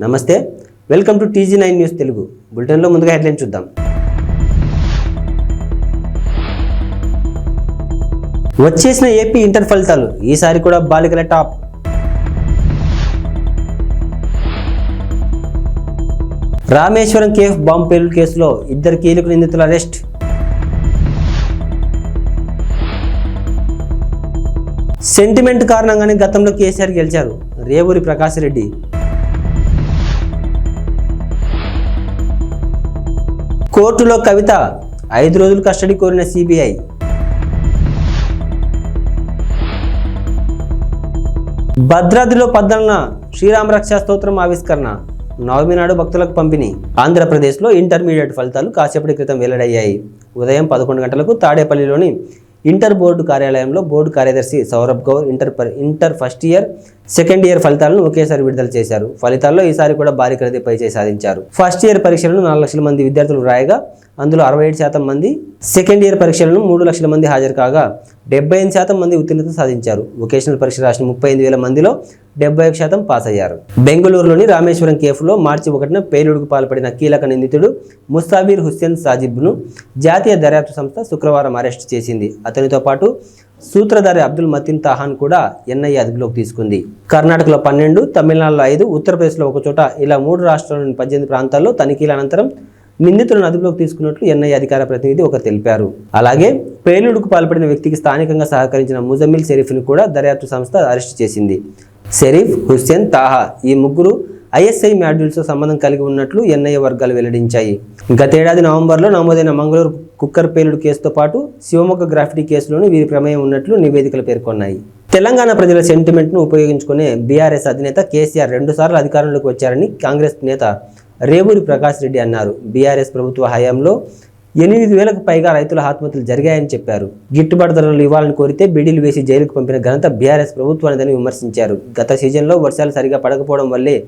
నమస్తే, welcome to TG9 news Telugu. బులెటిన్లో ముందుగా హెడ్లైన్ చూద్దాం. వచ్చేసిన ఏపీ ఇంటర్ ఫలితాలు ఈసారి కూడా బాలికల టాప్. రామేశ్వరం కేఫ్ బాంబు పేలుడు కేసులో 2 కీలక నిందితుల అరెస్ట్. సెంటిమెంట్ కారణంగానే గతంలో కేసీఆర్ గెలిచారు, రేవూరి ప్రకాష్ రెడ్డి. కోర్టులో కవిత 5 రోజులు కస్టడీ కోరిన CBI. భద్రాద్రిలో 14న శ్రీరామ రక్షా స్తోత్రం ఆవిష్కరణ, నవమి నాడు భక్తులకు పంపిణీ. ఆంధ్రప్రదేశ్లో ఇంటర్మీడియట్ ఫలితాలు కాసేపటి క్రితం వెల్లడయ్యాయి. ఉదయం 11 గంటలకు తాడేపల్లిలోని ఇంటర్ బోర్డు కార్యాలయంలో బోర్డు కార్యదర్శి Saurabh Gaur inter first year, second year ఫలితాలను ఒకేసారి విడుదల చేశారు. ఫలితాల్లో ఈసారి కూడా భారీ ఖరీదు పైచేయి సాధించారు. ఫస్ట్ ఇయర్ పరీక్షలను 4 లక్షల మంది విద్యార్థులు రాయగా అందులో 67% మంది, సెకండ్ ఇయర్ పరీక్షలను 3 లక్షల మంది హాజరు కాగా 78% మంది ఉత్తీర్ణత సాధించారు. వొకేషనల్ పరీక్ష రాసిన 35,000 మందిలో 71% పాస్ అయ్యారు. బెంగళూరులోని రామేశ్వరం కేఫ్లో మార్చి 1న పేలుడుకు పాల్పడిన కీలక నిందితుడు ముస్తాబీర్ హుస్సేన్ సాజిబ్ను జాతీయ దర్యాప్తు సంస్థ శుక్రవారం అరెస్టు చేసింది. అతనితో పాటు సూత్రధారి అబ్దుల్ మతీన్ తాహాన్ కూడా NIA అదుపులోకి తీసుకుంది. కర్ణాటకలో 12, తమిళనాడులో 5, ఉత్తరప్రదేశ్లో 1 చోట ఇలా 3 రాష్ట్రాల్లోని 18 ప్రాంతాల్లో తనిఖీల అనంతరం నిందితులను అదుపులోకి తీసుకున్నట్లు NIA అధికార ప్రతినిధి ఒకరు తెలిపారు. అలాగే పేలుడుకు పాల్పడిన వ్యక్తికి స్థానికంగా సహకరించిన ముజమ్మిల్ షరీఫ్ను కూడా దర్యాప్తు సంస్థ అరెస్టు చేసింది. షరీఫ్, హుస్సేన్, తాహా ఈ ముగ్గురు ISI మాడ్యూల్స్తో సంబంధం కలిగి ఉన్నట్లు NIA వర్గాలు వెల్లడించాయి. గతేడాది నవంబర్లో నమోదైన మంగళూరు కుక్కర్ పేలుడు కేసుతో పాటు శివమొగ్గ గ్రాఫిటీ కేసులోనూ వీరి ప్రమేయం ఉన్నట్లు నివేదికలు పేర్కొన్నాయి. తెలంగాణ ప్రజల సెంటిమెంట్ను ఉపయోగించుకునే BRS అధినేత కేసీఆర్ 2 సార్లు అధికారంలోకి వచ్చారని కాంగ్రెస్ నేత రేవూరి ప్రకాష్ రెడ్డి అన్నారు. BRS ప్రభుత్వ హయాంలో 8,000కు పైగా రైతుల ఆత్మహత్యలు జరిగాయని చెప్పారు. గిట్టుబాటు ధరలు ఇవ్వాలని కోరితే బీడీలు వేసి జైలుకు పంపిన ఘనత BRS ప్రభుత్వానిదని విమర్శించారు. గత సీజన్లో వర్షాలు సరిగా పడకపోవడం వల్లే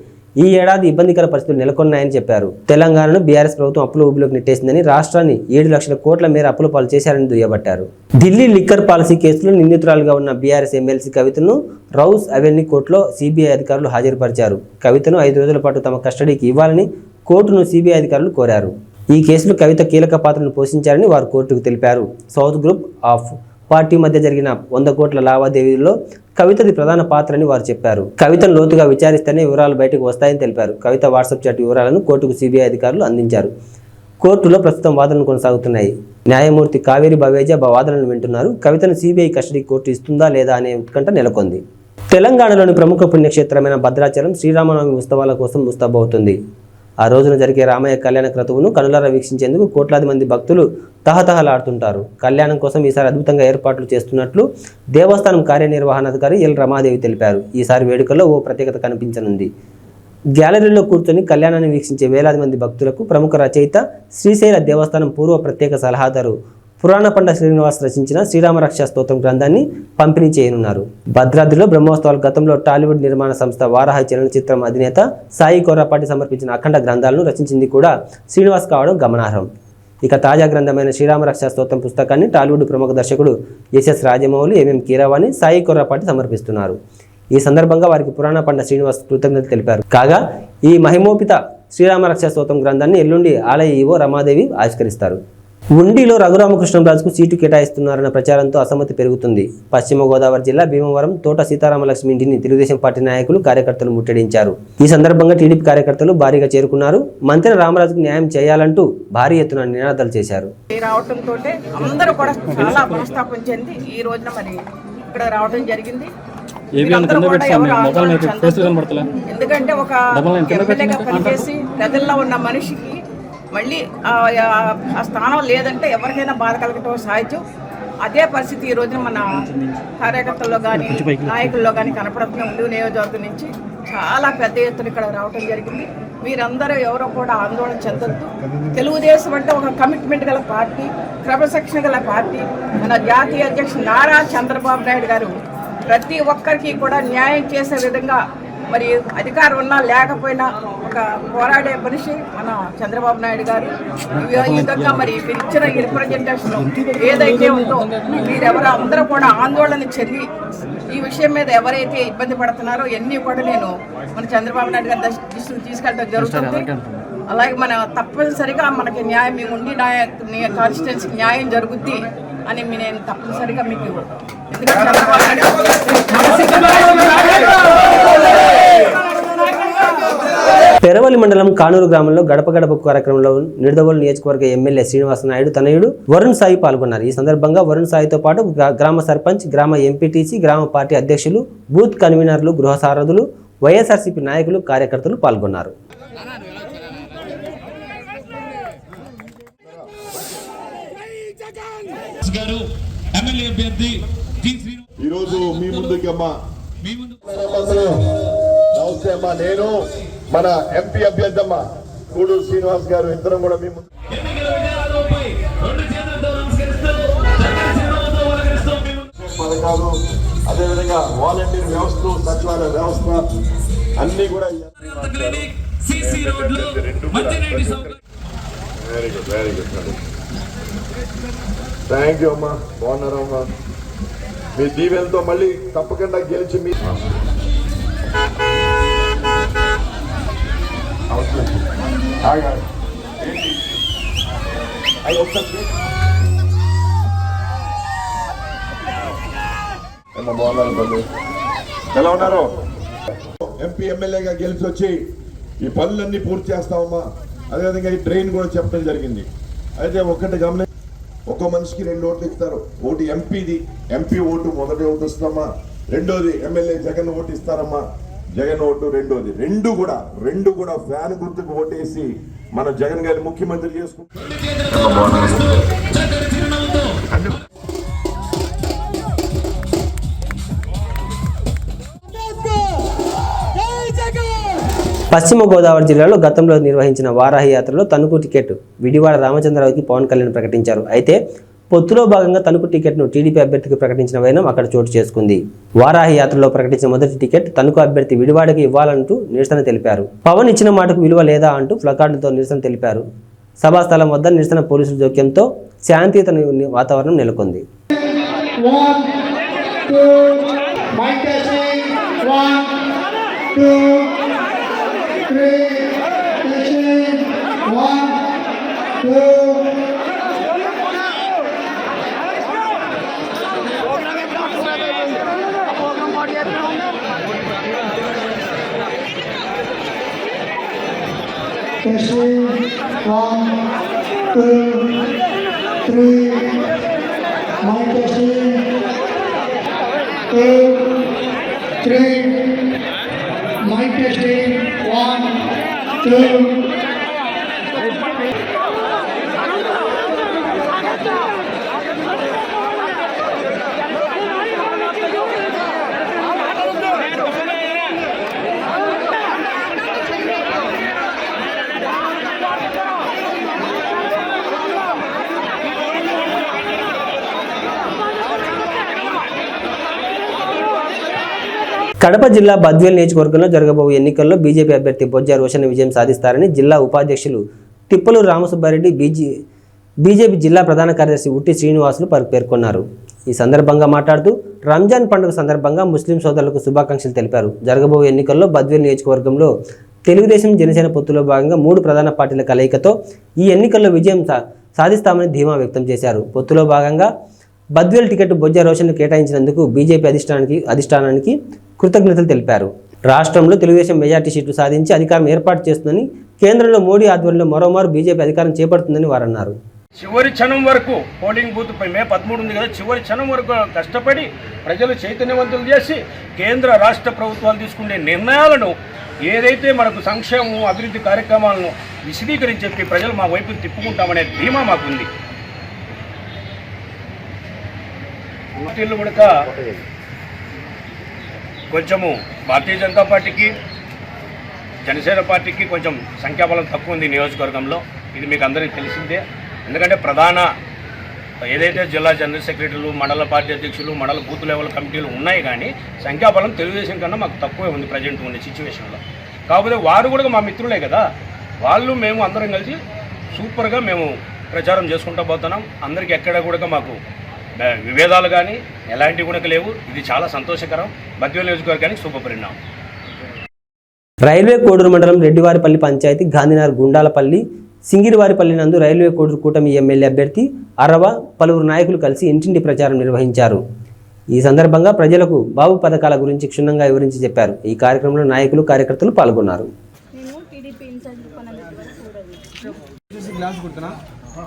ఈ ఏడాది ఇబ్బందికర పరిస్థితులు నెలకొన్నాయని చెప్పారు. తెలంగాణను BRS ప్రభుత్వం అప్పుల ఊబిలోకి నెట్టేసిందని, రాష్ట్రాన్ని 7 లక్షల కోట్ల మేర అప్పుల పాలు చేశారని దుయ్యబట్టారు. ఢిల్లీ లిక్కర్ పాలసీ కేసులో నిందితురాలుగా ఉన్న BRS ఎమ్మెల్సీ కవితను రౌస్ అవెన్యూ కోర్టులో CBI అధికారులు హాజరుపరిచారు. కవితను 5 రోజుల పాటు తమ కస్టడీకి ఇవ్వాలని కోర్టును CBI అధికారులు కోరారు. ఈ కేసులో కవిత కీలక పాత్రను పోషించారని వారు కోర్టుకు తెలిపారు. సౌత్ గ్రూప్ ఆఫ్ పార్టీ మధ్య జరిగిన 100 కోట్ల లావాదేవీల్లో కవితది ప్రధాన పాత్రని వారు చెప్పారు. కవితను లోతుగా విచారిస్తేనే వివరాలు బయటకు వస్తాయని తెలిపారు. కవిత వాట్సాప్ చాట్ వివరాలను కోర్టుకు CBI అధికారులు అందించారు. కోర్టులో ప్రస్తుతం వాదనలు కొనసాగుతున్నాయి. న్యాయమూర్తి కావేరి బవేజా వాదనలు వింటున్నారు. కవితను CBI కస్టడీ కోర్టు ఇస్తుందా లేదా అనే ఉత్కంఠ నెలకొంది. తెలంగాణలోని ప్రముఖ పుణ్యక్షేత్రమైన భద్రాచలం శ్రీరామనవమి ఉత్సవాల కోసం ముస్తాబవుతుంది. ఆ రోజున జరిగే రామయ్య కళ్యాణ క్రతువును కనులారా వీక్షించేందుకు కోట్లాది మంది భక్తులు తహతహలాడుతుంటారు. కళ్యాణం కోసం ఈసారి అద్భుతంగా ఏర్పాట్లు చేస్తున్నట్లు దేవస్థానం కార్యనిర్వహణాధికారి ఎల్ రమాదేవి తెలిపారు. ఈసారి వేడుకల్లో ఓ ప్రత్యేకత కనిపించనుంది. గ్యాలరీలో కూర్చొని కళ్యాణాన్ని వీక్షించే వేలాది మంది భక్తులకు ప్రముఖ రచయిత, శ్రీశైల దేవస్థానం పూర్వ ప్రత్యేక సలహాదారు పురాణపండ శ్రీనివాస్ రచించిన శ్రీరామ రక్షా స్తోత్రం గ్రంథాన్ని పంపిణీ చేయనున్నారు. భద్రాద్రిలో బ్రహ్మోత్సవాలు గతంలో టాలీవుడ్ నిర్మాణ సంస్థ వారాహి చలనచిత్రం అధినేత సాయి కొర్రాపాటి సమర్పించిన అఖండ గ్రంథాలను రచించింది కూడా శ్రీనివాస్ కావడం గమనార్హం. ఇక తాజా గ్రంథమైన శ్రీరామ రక్షా స్తోత్రం పుస్తకాన్ని టాలీవుడ్ ప్రముఖ దర్శకుడు SS రాజమౌళి, MM కీరవాణి, సాయి కొర్రాపాటి సమర్పిస్తున్నారు. ఈ సందర్భంగా వారికి పురాణపండ శ్రీనివాస్ కృతజ్ఞతలు తెలిపారు. కాగా ఈ మహిమోపిత శ్రీరామ రక్షా స్తోత్రం గ్రంథాన్ని ఎల్లుండి ఆలయ ఈవో రమాదేవి ఆవిష్కరిస్తారు. ఉండిలో రఘురామకృష్ణంరాజుకు సీటు కేటాయిస్తున్నారన్న ప్రచారంతో అసమ్మతి పెరుగుతుంది. పశ్చిమ గోదావరి జిల్లా భీమవరం తోట సీతారామలక్ష్మి ఇంటిని తెలుగుదేశం పార్టీ నాయకులు, కార్యకర్తలు ముట్టడించారు. ఈ సందర్భంగా టీడీపీ కార్యకర్తలు భారీగా చేరుకున్నారు. మంత్రి రామరాజుకు న్యాయం చేయాలంటూ భారీ ఎత్తున నినాదాలు చేశారు. రావడంతో అందరూ కూడా చాలా మనస్తాపం చెంది ఈ రోజున మరి ఇక్కడ రావడం జరిగింది. ఎందుకంటే ఒక ఎమ్మెల్యేగా పనిచేసి ప్రజల్లో ఉన్న మనిషికి మళ్ళీ ఆ స్థానం లేదంటే ఎవరికైనా బాధ కలగటం సహజం. అదే పరిస్థితి ఈ రోజున మన కార్యకర్తల్లో కానీ నాయకుల్లో కానీ కనపడుతున్న ఉండి నియోజకవర్గం నుంచి చాలా పెద్ద ఎత్తున ఇక్కడ రావడం జరిగింది. మీరందరూ ఎవరో కూడా ఆందోళన చెందొద్దు. తెలుగుదేశం అంటే ఒక కమిట్మెంట్ గల పార్టీ, క్రమశిక్షణ గల పార్టీ. మన జాతీయ అధ్యక్షుడు నారా చంద్రబాబు నాయుడు గారు ప్రతి ఒక్కరికి కూడా న్యాయం చేసే విధంగా మరి అధికారం ఉన్నా లేకపోయినా ఒక పోరాడే మనిషి మన చంద్రబాబు నాయుడు గారు. ఈ విధంగా మరి మీరు ఇచ్చిన రిప్రజెంటేషన్ ఏదైతే ఉందో మీరెవరో అందరూ కూడా ఆందోళన చెంది ఈ విషయం మీద ఎవరైతే ఇబ్బంది పడుతున్నారో ఎన్ని కూడా నేను మన చంద్రబాబు నాయుడు గారి దృష్టికి తీసుకెళ్ళడం జరుగుతుంది. అలాగే మన తప్పనిసరిగా మనకి న్యాయం మేము ఉండి కాన్స్టిట్యున్సీకి న్యాయం జరుగుద్ది అని నేను తప్పనిసరిగా మీకు ఎందుకంటే చంద్రబాబు పెరవలి మండలం కానూరు గ్రామంలో గడప గడప కార్యక్రమంలో నిడదవోలు నియోజకవర్గ ఎమ్మెల్యే శ్రీనివాస నాయుడు తనయుడు వరుణ్ సాయి పాల్గొన్నారు. ఈ సందర్భంగా వరుణ్ సాయితో పాటు గ్రామ సర్పంచ్, గ్రామ ఎంపీటీసీ, గ్రామ పార్టీ అధ్యక్షులు, బూత్ కన్వీనర్లు, గృహ సారథులు, వైఎస్ఆర్సీపీ నాయకులు, కార్యకర్తలు పాల్గొన్నారు. ఈరోజు మీ ముందుకి అమ్మా నమస్తే అమ్మా, నేను మన ఎంపీ అభ్యర్థి అమ్మా గూడూరు శ్రీనివాస్ గారు ఇద్దరం కూడా మీ ముందు పథకాలు, అదేవిధంగా వాలంటీర్ వ్యవస్థ, సచివాలయ వ్యవస్థ అన్ని కూడా వెరీ గుడ్ థ్యాంక్ యూ అమ్మా. బాగున్నారా అమ్మా? మీ దీవెనతో మళ్ళీ తప్పకుండా గెలిచి మీ ఎలా ఉన్నారు? ఎంపీ ఎమ్మెల్యేగా గెలిచి వచ్చి ఈ పనులన్నీ పూర్తి చేస్తామమ్మా. అదేవిధంగా ఈ ట్రైన్ కూడా చెప్పడం జరిగింది. అయితే ఒక్కటి గమని, ఒక్కో మనిషికి 2 ఓట్లు ఇస్తారు. ఒకటి ఎంపీది, ఎంపీ ఓటు మొదటి ఓటు ఇస్తామా. రెండోది ఎమ్మెల్యే జగన్ ఓటు ఇస్తారమ్మా, జగన్ ఓటు రెండోది. రెండు కూడా ఫ్యాన్ గుర్తుకు ఓటేసి మన జగన్ గారి ముఖ్యమంత్రి చేసుకుంటాం. పశ్చిమ గోదావరి జిల్లాలో గతంలో నిర్వహించిన వారాహి యాత్రలో తణుకు టికెట్ విడివాడ రామచంద్రరావుకి పవన్ కళ్యాణ్ ప్రకటించారు. అయితే పొత్తులో భాగంగా తణుకు టికెట్ను టీడీపీ అభ్యర్థికి ప్రకటించిన వైనం అక్కడ చోటు చేసుకుంది. వారాహి యాత్రలో ప్రకటించిన మొదటి టికెట్ తణుకు అభ్యర్థి విడివాడకి ఇవ్వాలంటూ నిరసన తెలిపారు. పవన్ ఇచ్చిన మాటకు విలువ లేదా అంటూ ప్లకార్డులతో నిరసన తెలిపారు. సభాస్థలం వద్ద నిరసన పోలీసుల జోక్యంతో శాంతియుత వాతావరణం నెలకొంది. కడప జిల్లా బద్వేల్ నియోజకవర్గంలో జరగబోయే ఎన్నికల్లో బీజేపీ అభ్యర్థి బొజ్జ రోషన్ విజయం సాధిస్తారని జిల్లా ఉపాధ్యక్షులు తిప్పలూరు రామసుబ్బారెడ్డి, బీజేపీ జిల్లా ప్రధాన కార్యదర్శి ఉట్టి శ్రీనివాసులు పేర్కొన్నారు. ఈ సందర్భంగా మాట్లాడుతూ రంజాన్ పండుగ సందర్భంగా ముస్లిం సోదరులకు శుభాకాంక్షలు తెలిపారు. జరగబోయే ఎన్నికల్లో బద్వేల్ నియోజకవర్గంలో తెలుగుదేశం, జనసేన పొత్తులో భాగంగా 3 ప్రధాన పార్టీల కలయికతో ఈ ఎన్నికల్లో విజయం సాధిస్తామని ధీమా వ్యక్తం చేశారు. పొత్తులో భాగంగా బద్వేల్ టికెట్ బొజ్జ రోషన్ను కేటాయించినందుకు బీజేపీ అధిష్టానానికి కృతజ్ఞతలు తెలిపారు. రాష్ట్రంలో తెలుగుదేశం మెజార్టీ సీట్లు సాధించి అధికారం ఏర్పాటు చేస్తుందని, కేంద్రంలో మోడీ ఆధ్వర్యంలో మరోమారు బీజేపీ అధికారం చేపడుతుందని వారన్నారు. చివరి క్షణం వరకు పోలింగ్ బూత్ మే 13 ఉంది కదా, చివరి క్షణం వరకు కష్టపడి ప్రజలు చైతన్యవంతులు చేసి కేంద్ర రాష్ట్ర ప్రభుత్వాలు తీసుకునే నిర్ణయాలను, ఏదైతే మనకు సంక్షేమం, అభివృద్ధి కార్యక్రమాలను విశదీకరించి చెప్పి ప్రజలు మా వైపు తిప్పుకుంటామనే ధీమా మాకుంది. పార్టీలు కూడా కొంచెము భారతీయ జనతా పార్టీకి, జనసేన పార్టీకి కొంచెం సంఖ్యాబలం తక్కువ ఉంది నియోజకవర్గంలో. ఇది మీకు అందరికీ తెలిసిందే. ఎందుకంటే ప్రధాన ఏదైతే జిల్లా జనరల్ సెక్రటరీలు, మండల పార్టీ అధ్యక్షులు, మండల బూత్ లెవెల్ కమిటీలు ఉన్నాయి, కానీ సంఖ్యాబలం తెలుగుదేశం కన్నా మాకు తక్కువే ఉంది ప్రజెంట్ ఉండే సిచ్యువేషన్లో. కాకపోతే వారు కూడా మా మిత్రులే కదా, వాళ్ళు మేము అందరం కలిసి సూపర్గా మేము ప్రచారం చేసుకుంటూ పోతున్నాం. అందరికీ ఎక్కడ కూడా మాకు విభేదాలు కానీ ఎలాంటివి కూడా లేవు. ఇది చాలా సంతోషకరం. బద్వేలు నియోజకవర్గానికి శుభ పరిణామం. రైల్వే కోడూరు మండలం రెడ్డివారిపల్లి పంచాయతీ గాంధీనగర్ గుండాలపల్లి సింగిరివారిపల్లి నందు రైల్వే కోడూరు కూటమి ఎమ్మెల్యే అభ్యర్థి అరవ పలువురు నాయకులు కలిసి ఇంటింటి ప్రచారం నిర్వహించారు. ఈ సందర్భంగా ప్రజలకు బాబు పథకాల గురించి క్షుణ్ణంగా వివరించి చెప్పారు. ఈ కార్యక్రమంలో నాయకులు కార్యకర్తలు పాల్గొన్నారు.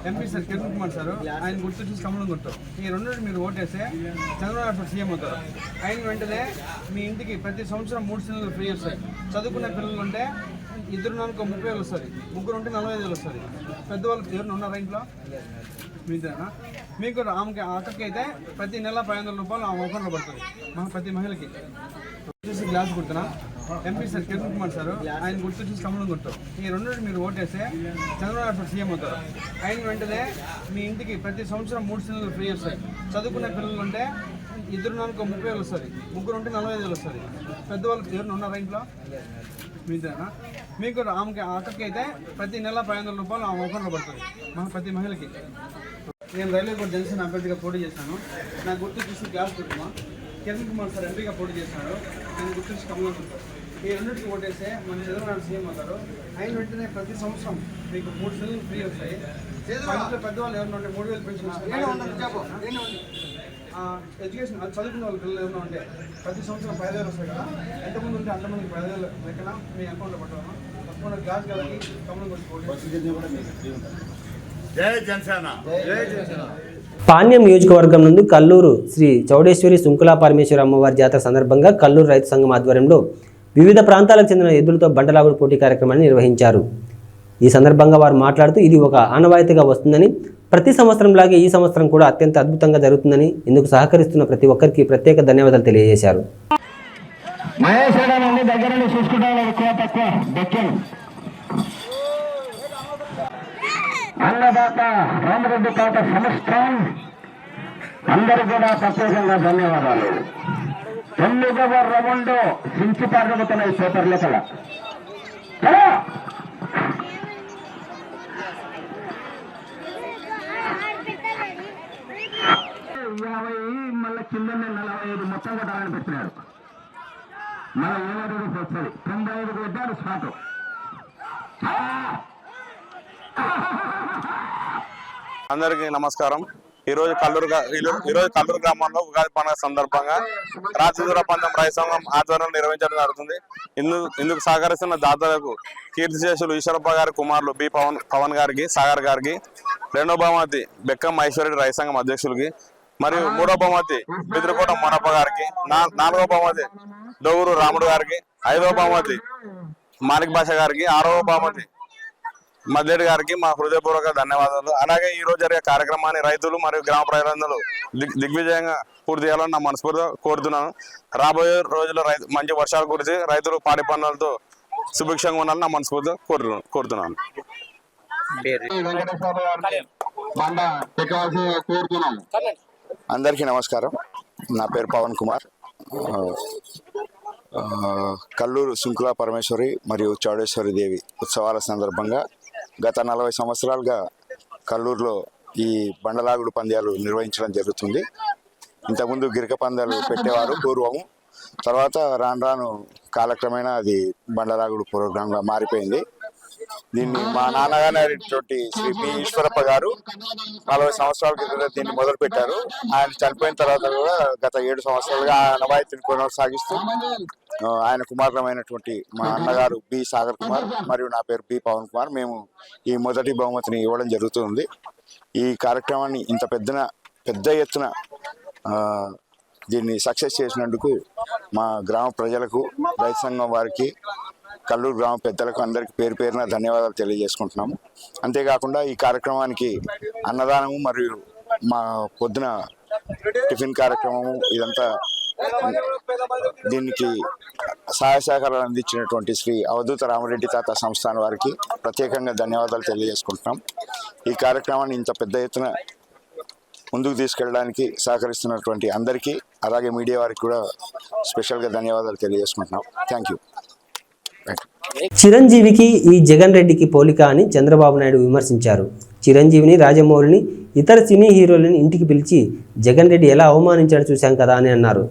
MP sir Kiran Kumar sir, ఆయన గుర్తు చూసి కమలం గుర్తు. ఈ రెండు మీరు ఓటేస్తే చంద్రబాబు సీఎం అవుతారు. ఆయన వెంటనే మీ ఇంటికి ప్రతి సంవత్సరం 3 సిలిండర్లు ఫ్రీ వస్తాయి. చదువుకునే పిల్లలు ఉంటే 2 నెలలకు 30,000 వస్తుంది, 3 ఉంటే 45,000 వస్తుంది. పెద్దవాళ్ళు ఎవరైనా ఉన్నారా ఇంట్లో? మీదేనా? మీకు ఆమెకి అక్కకి అయితే ప్రతి నెల 500 రూపాయలు ఆ అకౌంట్లో పడుతుంది ప్రతి మహిళకి. చూసి గ్లాస్ గుర్తున్నా MP sir Kiran Kumar sir, ఆయన గుర్తు చూసి కమలం గుర్తు. ఈ రెండు మీరు ఓటేస్తే చంద్రబాబు సీఎం అవుతారు. ఆయన వెంటనే మీ ఇంటికి ప్రతి సంవత్సరం 3 సిలిండర్లు ఫ్రీ వస్తాయి. చదువుకునే పిల్లలు ఉంటే 2 నెలలకు 30,000 వస్తుంది, 3 ఉంటే 45,000 వస్తుంది. పెద్దవాళ్ళు ఎవరైనా ఉన్నారా ఇంట్లో? మీదేనా? మీకు ఆమెకి అక్కకి అయితే ప్రతి నెల 500 రూపాయలు ఆ అకౌంట్లో పడుతుంది ప్రతి మహిళకి. నేను రైల్వే కోర్టు జనసేన అభ్యర్థిగా పోటీ చేశాను. నా గుర్తు చూసి గ్యాస్ గుర్తుమా. కిరణ్ కుమార్ సార్ ఎంపీగా పోటీ చేస్తున్నాడు. నేను గుర్తు చూసి కమలం గుర్తు. ఈ రెండింటికి ఓటేస్తే మన చంద్రబాబు సీఎం అవుతారు. ఆయన వెంటనే ప్రతి సంవత్సరం మీకు 3 సిలిండర్లు ఫ్రీ వస్తాయి. పెద్దవాళ్ళు ఎవరైనా ఉంటే 3,000 పెన్షన్ వస్తాయి. ఎడ్యుకేషన్ చదువుకున్న వాళ్ళ పిల్లలు ఎవరైనా ఉంటే ప్రతి సంవత్సరం 5,000 వస్తాయి కదా. ఎంతమంది ఉంటే అంతమందికి 5,000 లెక్కన మీ అకౌంట్లో పట్టాము. తప్పకుండా గ్యాస్ గలకి కమలం గుర్తు. జై జనసేన. పాణ్యం నియోజకవర్గం నుండి కల్లూరు శ్రీ చౌడేశ్వరి సుంకులా పరమేశ్వరి అమ్మవారి జాతర సందర్భంగా కల్లూరు రైతు సంఘం ఆధ్వర్యంలో వివిధ ప్రాంతాలకు చెందిన ఎద్దులతో బండలాగుడు పోటీ కార్యక్రమాన్ని నిర్వహించారు. ఈ సందర్భంగా వారు మాట్లాడుతూ ఇది ఒక ఆనవాయితీగా వస్తుందని, ప్రతి సంవత్సరంలాగే ఈ సంవత్సరం కూడా అత్యంత అద్భుతంగా జరుగుతుందని, ఇందుకు సహకరిస్తున్న ప్రతి ఒక్కరికి ప్రత్యేక ధన్యవాదాలు తెలియజేశారు. అన్నదాత రామరెడ్డి తాత సంస్థాన్ అందరూ కూడా ప్రత్యేకంగా ధన్యవాదాలు. 9వ రౌండ్ సించి పాల్గొతున్నాయి పేపర్ లెక్కల 50 మళ్ళీ కిందనే 45 మొత్తం కొట్టాలని పెట్టినాడు. మళ్ళీ 7 వస్తుంది 95 కొట్టాడు స్టార్ట్. అందరికీ నమస్కారం. ఈరోజు కల్లూరు గ్రామంలో ఉగాది పండుగ సందర్భంగా రాజదూర పందెం రైతు సంఘం ఆధ్వర్యంలో నిర్వహించడం జరుగుతుంది. ఇందుకు సహకరిస్తున్న దాతలకు కీర్తిశేషులు ఈశ్వరప్ప గారి కుమారులు బి పవన్ గారికి, సాగర్ గారికి, 2వ బహుమతి బెక్కం ఐశ్వర్య రైతు సంఘం అధ్యక్షులకి, మరియు 3వ బహుమతి బిద్రకోట మొనప్ప గారికి, 4వ బహుమతి దొగురు రాముడు గారికి, 5వ బహుమతి మాణిక్ భాష గారికి, 6వ బహుమతి మద్లేడి గారికి మా హృదయపూర్వక ధన్యవాదాలు. అలాగే ఈ రోజు జరిగే కార్యక్రమాన్ని రైతులు మరియు గ్రామ ప్రజలందరూ దిగ్విజయంగా పూర్తి చేయాలని నా మనస్ఫూర్తిగా కోరుతున్నాను. రాబోయే రోజుల్లో మంచి వర్షాలు కురిసి రైతులు పాడి పనులతో సుభిక్షంగా ఉండాలని నా మనస్ఫూర్తిగా కోరుతున్నాను. అందరికీ నమస్కారం. నా పేరు పవన్ కుమార్. కల్లూరు సుంకులా పరమేశ్వరి మరియు చౌడేశ్వరి దేవి ఉత్సవాల సందర్భంగా గత 40 సంవత్సరాలుగా కల్లూరులో ఈ బండలాగుడు పంద్యాలు నిర్వహించడం జరుగుతుంది. ఇంతకుముందు గిరిక పందాలు పెట్టేవారు పూర్వము. తర్వాత రాను కాలక్రమేణా అది బండలాగుడు ప్రోగ్రాంగా మారిపోయింది. దీన్ని మా నాన్నగారి శ్రీ పి ఈశ్వరప్ప గారు 40 సంవత్సరాల క్రితం దీన్ని మొదలు పెట్టారు. ఆయన చనిపోయిన తర్వాత కూడా గత 7 సంవత్సరాలుగా ఆ నవాయితీని కొనసాగిస్తూ ఆయన కుమారులమైనటువంటి మా అన్నగారు బి సాగర్ కుమార్ మరియు నా పేరు బి పవన్ కుమార్, మేము ఈ మొదటి బహుమతిని ఇవ్వడం జరుగుతుంది. ఈ కార్యక్రమాన్ని ఇంత పెద్ద ఎత్తున దీన్ని సక్సెస్ చేసినందుకు మా గ్రామ ప్రజలకు, రైతు సంఘం వారికి, కల్లూరు గ్రామ పెద్దలకు అందరికీ పేరు పేరున ధన్యవాదాలు తెలియజేసుకుంటున్నాము. అంతేకాకుండా ఈ కార్యక్రమానికి అన్నదానము మరియు మా పొద్దున టిఫిన్ కార్యక్రమము ఇదంతా దీనికి సహాయ సహకారాలు అందించినటువంటి శ్రీ అవధూత రామరెడ్డి తాత సంస్థాన్ వారికి ప్రత్యేకంగా ధన్యవాదాలు తెలియజేసుకుంటున్నాం. ఈ కార్యక్రమాన్ని ఇంత పెద్ద ఎత్తున ముందుకు తీసుకెళ్ళడానికి సహకరిస్తున్నటువంటి అందరికీ, అలాగే మీడియా వారికి కూడా స్పెషల్గా ధన్యవాదాలు తెలియజేసుకుంటున్నాం. Thank you. చిరంజీవికి ఈ జగన్ రెడ్డికి పోలిక అని చంద్రబాబు నాయుడు విమర్శించారు. చిరంజీవిని, రాజమౌళిని ఇతర సినీ హీరోలను ఇంటికి పిలిచి జగన్ రెడ్డి ఎలా అవమానించాడో చూశాం కదా అని అన్నారు.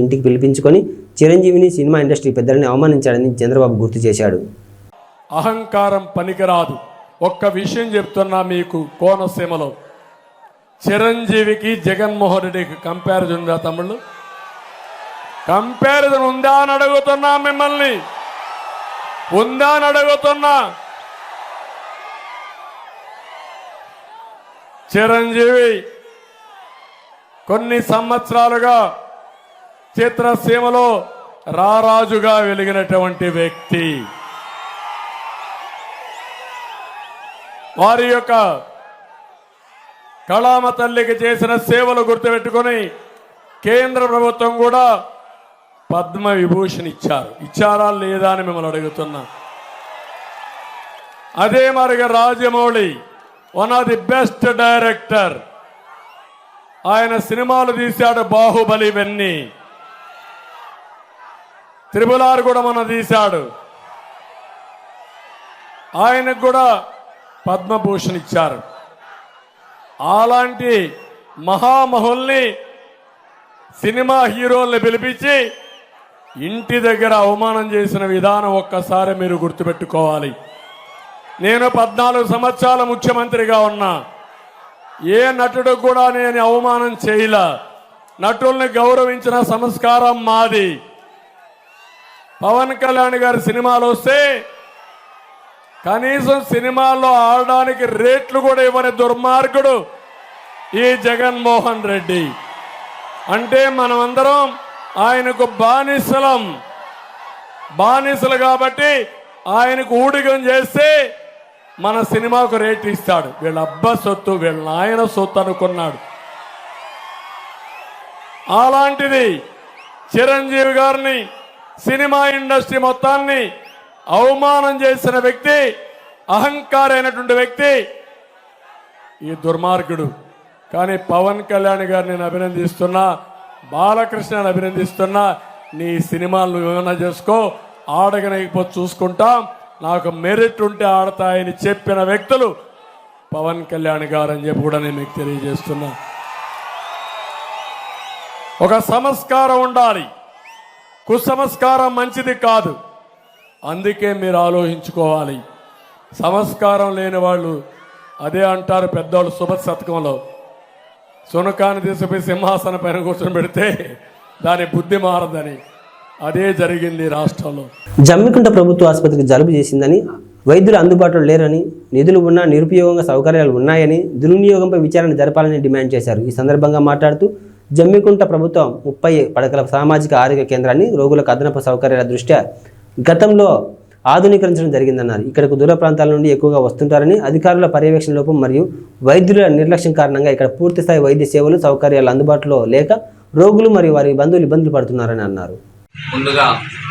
ఇంటికి పిలిపించుకొని చిరంజీవిని, సినిమా ఇండస్ట్రీ పెద్దలని అవమానించాడని చంద్రబాబు గుర్తు చేశాడు. అహంకారం పనికిరాదు. ఒక్క విషయం చెప్తున్నా మీకు, కోనసీమలో చిరంజీవికి జగన్మోహన్ రెడ్డికి కంపారిజన్ ఉందా తమ్ముళ్ళు? కంపారిజన్ ఉందా అని అడుగుతున్నా మిమ్మల్ని, ఉందా అని అడుగుతున్నా. చిరంజీవి కొన్ని సంవత్సరాలుగా చిత్రసీమలో రారాజుగా వెలిగినటువంటి వ్యక్తి. వారి యొక్క కళామ తల్లికి చేసిన సేవలు గుర్తుపెట్టుకొని కేంద్ర ప్రభుత్వం కూడా పద్మ విభూషణ్ ఇచ్చారా లేదా అని మిమ్మల్ని అడుగుతున్నా. అదే మరిగా Rajamouli one of the best director. ఆయన సినిమాలు తీశాడు, బాహుబలి ఇవన్నీ, త్రిబుల్-ఆర్ కూడా మన తీశాడు. ఆయనకు కూడా పద్మభూషణ్ ఇచ్చారు. అలాంటి మహామహుల్ని, సినిమా హీరోల్ని పిలిపించి ఇంటి దగ్గర అవమానం చేసిన విధానం ఒక్కసారి మీరు గుర్తుపెట్టుకోవాలి. నేను 14 సంవత్సరాల ముఖ్యమంత్రిగా ఉన్నా. ఏ నటుడు కూడా నేను అవమానం చేయలా. నటుల్ని గౌరవించిన సంస్కారం మాది. పవన్ కళ్యాణ్ గారి సినిమాలు వస్తే కనీసం సినిమాల్లో ఆడడానికి రేట్లు కూడా ఇవ్వని దుర్మార్గుడు ఈ జగన్మోహన్ రెడ్డి. అంటే మనమందరం ఆయనకు బానిసలు కాబట్టి ఆయనకు ఊడిగం చేస్తే మన సినిమాకు రేట్ ఇస్తాడు. వీళ్ళ అబ్బా సొత్తు, వీళ్ళ నాయన సొత్తు అనుకున్నాడు. అలాంటిది చిరంజీవి గారిని, సినిమా ఇండస్ట్రీ మొత్తాన్ని అవమానం చేసిన వ్యక్తి, అహంకారైనటువంటి వ్యక్తి ఈ దుర్మార్గుడు. కానీ పవన్ కళ్యాణ్ గారిని నేను అభినందిస్తున్నా, బాలకృష్ణని అభినందిస్తున్నా. నీ సినిమాలు ఏమైనా చేసుకో, ఆడగనకపోతే చూసుకుంటాం, నాకు మెరిట్ ఉంటే ఆడతాయని చెప్పిన వ్యక్తులు పవన్ కళ్యాణ్ గారు అని చెప్పి కూడా నేను మీకు తెలియజేస్తున్నా. ఒక సంస్కారం ఉండాలి, కుసంస్కారం మంచిది కాదు. అందుకే మీరు ఆలోచించుకోవాలి. సంస్కారం లేని వాళ్ళు అదే అంటారు పెద్దవాళ్ళు సుభత్ శతకంలో, సునకాన్ని తీసుకుపోయి సింహాసనం పైన కూర్చొని పెడితే దాని బుద్ధి మారదని. అదే జరిగింది రాష్ట్రంలో. జమ్మికుంట ప్రభుత్వ ఆసుపత్రికి జలుబు చేసిందని, వైద్యులు అందుబాటులో లేరని, నిధులు ఉన్నా నిరుపయోగంగా సౌకర్యాలు ఉన్నాయని, దుర్వినియోగంపై విచారణ జరపాలని డిమాండ్ చేశారు. ఈ సందర్భంగా మాట్లాడుతూ జమ్మికుంట ప్రభుత్వం 30 పడకల సామాజిక ఆరోగ్య కేంద్రాన్ని రోగులకు అదనపు సౌకర్యాల దృష్ట్యా గతంలో ఆధునీకరించడం జరిగిందన్నారు. ఇక్కడకు దూర ప్రాంతాల నుండి ఎక్కువగా వస్తుంటారని, అధికారుల పర్యవేక్షణ లోపం మరియు వైద్యుల నిర్లక్ష్యం కారణంగా ఇక్కడ పూర్తిస్థాయి వైద్య సేవలు, సౌకర్యాలు అందుబాటులో లేక రోగులు మరియు వారి బంధువులు ఇబ్బందులు పడుతున్నారని అన్నారు. ముందుగా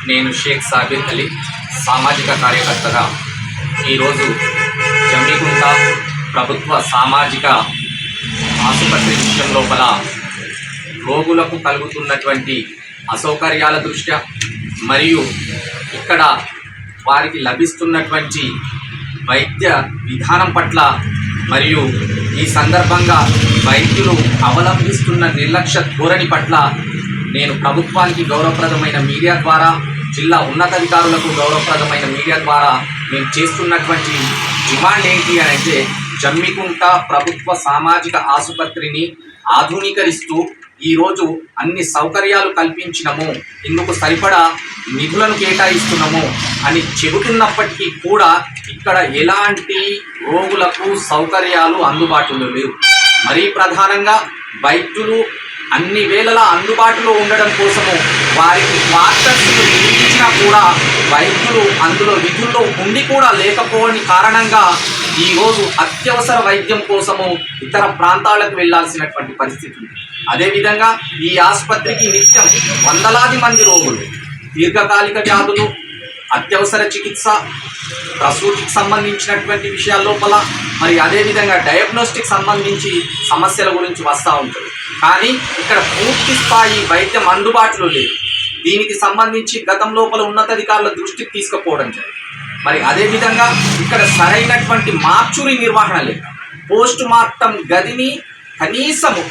నేను షేక్ సాబిర్ అలీ, సామాజిక కార్యకర్తగా ఈరోజు జమ్మికుంట ప్రభుత్వ సామాజిక ఆసుపత్రి విషయం లోపల రోగులకు కలుగుతున్నటువంటి అసౌకర్యాల దృష్ట్యా మరియు ఇక్కడ వారికి లభిస్తున్నటువంటి వైద్య విధానం పట్ల మరియు ఈ సందర్భంగా వైద్యులు అవలంబిస్తున్న నిర్లక్ష్య ధోరణి పట్ల నేను ప్రభుత్వానికి గౌరవప్రదమైన మీడియా ద్వారా, జిల్లా ఉన్నతాధికారులకు గౌరవప్రదమైన మీడియా ద్వారా మేము చేస్తున్నటువంటి డిమాండ్ ఏంటి అని అంటే, జమ్మికుంట ప్రభుత్వ సామాజిక ఆసుపత్రిని ఆధునీకరిస్తూ ఈరోజు అన్ని సౌకర్యాలు కల్పించినము, ఇందుకు సరిపడా నిధులను కేటాయిస్తున్నాము అని చెబుతున్నప్పటికీ కూడా ఇక్కడ ఎలాంటి రోగులకు సౌకర్యాలు అందుబాటులో లేవు. మరీ ప్రధానంగా వైద్యులు అన్ని వేళలా అందుబాటులో ఉండడం కోసము వారికి క్వార్టర్స్ నిర్మించినా కూడా వైద్యులు అందులో విధుల్లో ఉండి కూడా లేకపోవని కారణంగా ఈరోజు అత్యవసర వైద్యం కోసము ఇతర ప్రాంతాలకు వెళ్లాల్సినటువంటి పరిస్థితి ఉంది. అదేవిధంగా ఈ ఆసుపత్రికి నిత్యం వందలాది మంది రోగులు దీర్ఘకాలిక వ్యాధులు, అత్యవసర చికిత్స, ప్రసూతికి సంబంధించినటువంటి విషయాల లోపల మరి అదేవిధంగా డయాగ్నోస్టిక్ సంబంధించి సమస్యల గురించి వస్తూ ఉంటుంది. కానీ ఇక్కడ పూర్తి స్థాయి వైద్యం అందుబాటులో లేదు. దీనికి సంబంధించి గతం లోపల ఉన్నతాధికారుల దృష్టికి తీసుకుపోవడం జరిగింది. మరి అదేవిధంగా ఇక్కడ సరైనటువంటి మార్చురీ నిర్వహణ లేదు. పోస్ట్ మార్టం గదిని కనీసము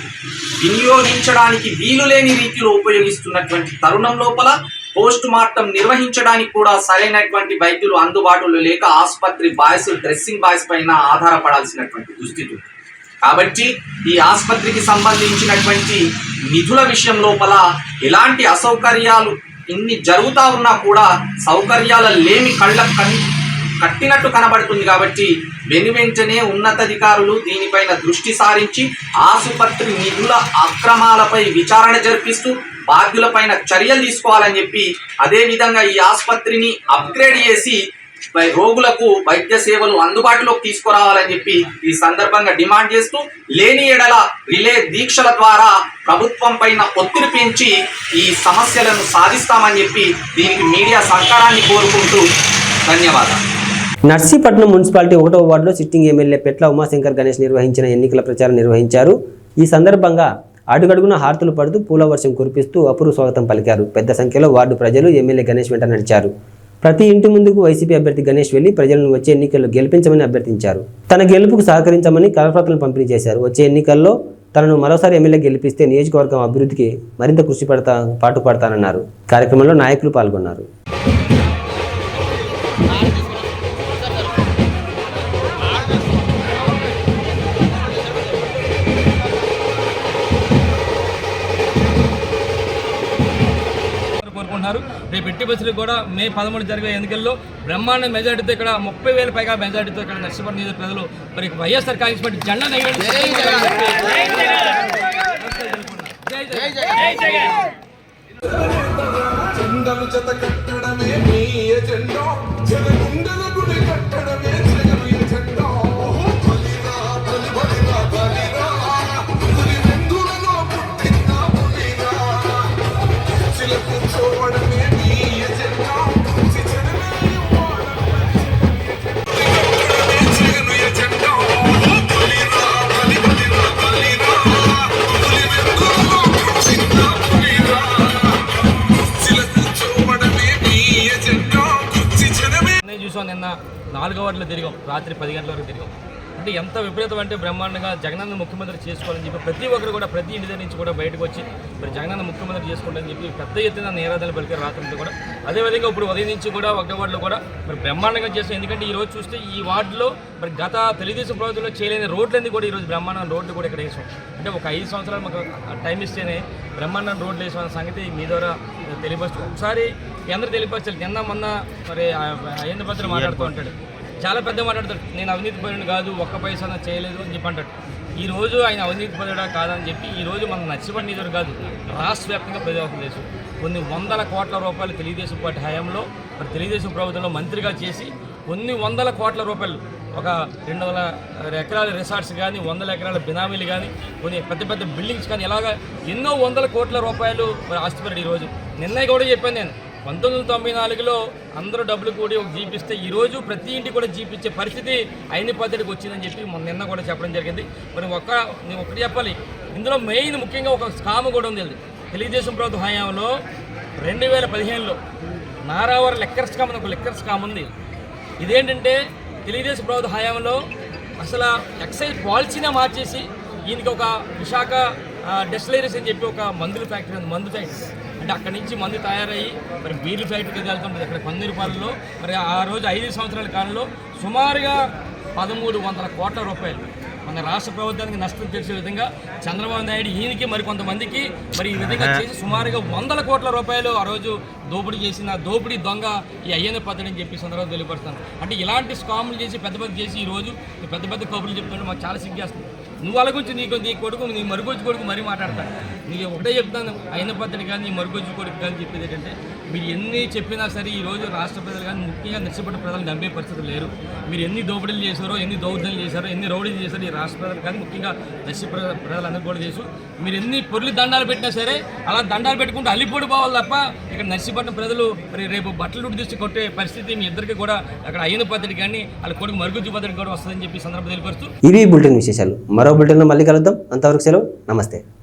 వినియోగించడానికి వీలు లేని రీతిలో ఉపయోగిస్తున్నటువంటి తరుణం లోపల పోస్ట్ మార్టం నిర్వహించడానికి కూడా సరైనటువంటి వైద్యులు అందుబాటులో లేక ఆసుపత్రి బాయ్స్ డ్రెస్సింగ్ బాయ్స్ పైన ఆధారపడాల్సినటువంటి దుస్థితి. కాబట్టి ఈ ఆసుపత్రికి సంబంధించినటువంటి నిధుల విషయం లోపల ఎలాంటి అసౌకర్యాలు ఇన్ని జరుగుతూ ఉన్నా కూడా సౌకర్యాల లేమి కట్టినట్టు కనబడుతుంది. కాబట్టి వెనువెంటనే ఉన్నతాధికారులు దీనిపైన దృష్టి సారించి ఆసుపత్రి నిధుల అక్రమాలపై విచారణ జరిపిస్తూ బాధ్యులపైన చర్యలు తీసుకోవాలని చెప్పి, అదేవిధంగా ఈ ఆసుపత్రిని అప్గ్రేడ్ చేసి రోగులకు వైద్య సేవలు అందుబాటులోకి తీసుకురావాలని చెప్పి ఈ సందర్భంగా డిమాండ్ చేస్తూ, లేని ఎడల రిలే దీక్షల ద్వారా ప్రభుత్వం పైన ఒత్తిడి పెంచి ఈ సమస్యలను సాధిస్తామని చెప్పి దీనికి మీడియా సహకారాన్ని కోరుకుంటూ ధన్యవాదాలు. నర్సీపట్నం మున్సిపాలిటీ 1వ వార్డులో సిట్టింగ్ ఎమ్మెల్యే పెట్ల ఉమాశంకర్ గణేష్ నిర్వహించిన ఎన్నికల ప్రచారం నిర్వహించారు. ఈ సందర్భంగా అడుగడుగున హారతులు పడుతూ పూల వర్షం కురిపిస్తూ అపూర్వ స్వాగతం పలికారు. పెద్ద సంఖ్యలో వార్డు ప్రజలు ఎమ్మెల్యే గణేష్ వెంట నడిచారు. ప్రతి ఇంటి ముందుకు వైసీపీ అభ్యర్థి గణేష్ వెళ్లి ప్రజలను వచ్చే ఎన్నికల్లో గెలిపించమని అభ్యర్థించారు. తన గెలుపుకు సహకరించమని కరపత్రాలను పంపిణీ చేశారు. వచ్చే ఎన్నికల్లో తనను మరోసారి ఎమ్మెల్యే గెలిపిస్తే నియోజకవర్గం అభివృద్ధికి మరింత కృషి పాటుపడతానన్నారు. కార్యక్రమంలో నాయకులు పాల్గొన్నారు. రేపు ఎట్టి బస్సులు కూడా మే 13 జరిగే ఎన్నికల్లో బ్రహ్మాండ మెజార్టీతో ఇక్కడ 30,000 పైగా మెజార్టీతో ఇక్కడ నర్సీపట్నం నియోజక ప్రజలు మరి వైఎస్ఆర్ కాంగ్రెస్ పార్టీ జెండా చూసాం. నిన్న 4వ వార్డులో తిరిగాం, రాత్రి 10 గంటల వరకు తిరిగాం. అంటే ఎంత విపరీతం అంటే బ్రహ్మాండంగా జగనన్న ముఖ్యమంత్రి చేసుకోవాలని చెప్పి ప్రతి ఒక్కరు కూడా ప్రతి ఇంటి దగ్గర నుంచి కూడా బయటకు వచ్చి మరి జగనన్న ముఖ్యమంత్రి చేసుకోవాలని చెప్పి పెద్ద ఎత్తున నిరాధనలు పలికారు రాత్రి కూడా. అదేవిధంగా ఇప్పుడు ఉదయం నుంచి కూడా 1వ వార్డులో కూడా మరి బ్రహ్మాండంగా చేస్తాం. ఎందుకంటే ఈరోజు చూస్తే ఈ వార్డులో మరి గత తెలుగుదేశం ప్రభుత్వంలో చేయలేని రోడ్లన్నీ కూడా ఈరోజు బ్రహ్మాండం రోడ్లు కూడా ఇక్కడ వేసాం. అంటే ఒక 5 సంవత్సరాలు మాకు టైం ఇస్తేనే బ్రహ్మాండం రోడ్లు వేసామన్న సంగతి మీ ద్వారా తెలియపరుస్తూ ఒకసారి అందరూ తెలియపరచాలి. నిన్న మొన్న మరి అయ్యన్న పత్రిక మాట్లాడుతూ ఉంటాడు, చాలా పెద్ద మాట్లాడతాడు. నేను అవినీతి పరుని కాదు, ఒక్క పైసా చేయలేదు అని చెప్పి అంటాడు. ఈరోజు ఆయన అవినీతి పరుడా కాదని చెప్పి ఈరోజు మన నర్సీపట్నం నియోజకవర్గం కాదు రాష్ట్ర వ్యాప్తంగా ప్రజాపం చేశారు. కొన్ని వందల కోట్ల రూపాయలు తెలుగుదేశం పార్టీ హయాంలో మరి తెలుగుదేశం ప్రభుత్వంలో మంత్రిగా చేసి కొన్ని వందల కోట్ల రూపాయలు ఒక 200 ఎకరాల రిసార్ట్స్ కానీ 100 ఎకరాల బినామీలు కానీ కొన్ని పెద్ద పెద్ద బిల్డింగ్స్ కానీ ఇలాగా ఎన్నో వందల కోట్ల రూపాయలు మరి ఆస్తిపరుడు. ఈరోజు నిన్న కూడా చెప్పాను నేను 1994లో అందరూ డబ్బులు కూడి ఒక జీప్ ఇస్తే ఈరోజు ప్రతి ఇంటికి కూడా జీప్ ఇచ్చే పరిస్థితి అయిన పద్ధతికి వచ్చిందని చెప్పి నిన్న కూడా చెప్పడం జరిగింది. మరి నేను ఒకటి చెప్పాలి, ఇందులో మెయిన్ ముఖ్యంగా ఒక స్కామ్ కూడా ఉంది. తెలుగుదేశం ప్రభుత్వ హయాంలో 2015లో నారావారి లెక్కర్ స్కామ్ అని ఒక లెక్కర్ స్కామ్ ఉంది. ఇదేంటంటే తెలుగుదేశం ప్రభుత్వ హయాంలో అసలు ఎక్సైజ్ పాలసీనే మార్చేసి ఈయనకి ఒక విశాఖ డెస్టిలరీస్ అని చెప్పి ఒక మందుల ఫ్యాక్టరీ ఉంది. మందు ఫ్యాక్టరీ అంటే అక్కడి నుంచి మందు తయారయ్యి మరి బీర్లు ఫ్యాక్టరీకి వెళ్తుంటుంది ఇక్కడ పందిరిపాలెంలో. మరి ఆ రోజు 5 సంవత్సరాల కాలంలో సుమారుగా 1300 కోట్ల రూపాయలు మన రాష్ట్ర ప్రభుత్వానికి నష్టం తెలిసే విధంగా చంద్రబాబు నాయుడు ఈయనకి మరి కొంతమందికి మరి ఈ విధంగా చేసి సుమారుగా 100 కోట్ల రూపాయలు ఆ రోజు దోపిడీ చేసిన దోపిడీ దొంగ ఈ అయ్యన్న పద్ధతి అని చెప్పి సందర్భంగా తెలియపరుస్తాను. అంటే ఇలాంటి స్కాములు చేసి పెద్ద చేసి ఈరోజు పెద్ద కబుర్లు చెప్తుంటే మాకు చాలా సిగ్గేస్తుంది. నువ్వు వాళ్ళ గురించి నీ కొడుకు నీ మరుగుజ్జు కొడుకు మరీ మాట్లాడతాను. నీకు ఒకటే చెప్తాను, అయ్యన్న పద్ధతి కానీ నీ మరుగుజ్జు కొడుకు కానీ చెప్పేది ఏంటంటే మీరు ఎన్ని చెప్పినా సరే ఈరోజు రాష్ట్ర ప్రజలు కానీ ముఖ్యంగా నర్సీపట్నం ప్రజలు నమ్మే పరిస్థితులు లేరు. మీరు ఎన్ని దోపిడీలు చేశారో, ఎన్ని దౌర్జన్యాలు చేశారో, ఎన్ని రౌడీలు చేశారో ఈ రాష్ట్ర ప్రజలు కానీ ముఖ్యంగా నర్సీపట్నం ప్రజలందరూ కూడా చేసు. మీరు ఎన్ని పొర్లి దండాలు పెట్టినా సరే అలా దండాలు పెట్టుకుంటూ అల్లిపోటు పోవాలి తప్ప ఇక్కడ నర్సీపట్నం ప్రజలు మరి రేపు బట్టలు తీసి కొట్టే పరిస్థితి మీ ఇద్దరికి కూడా అక్కడ అయ్యన్న పద్ధతి కానీ వాళ్ళ కొడుకు మరుగుజ్జు పద్ధతి కూడా వస్తుందని చెప్పి సందర్భం తెలియపరుస్తూ ఇవి బులెటిన్ విశేషాలు. మరో బులెటిన్లో మళ్ళీ కలుద్దాం. అంతవరకు సెలవు. నమస్తే.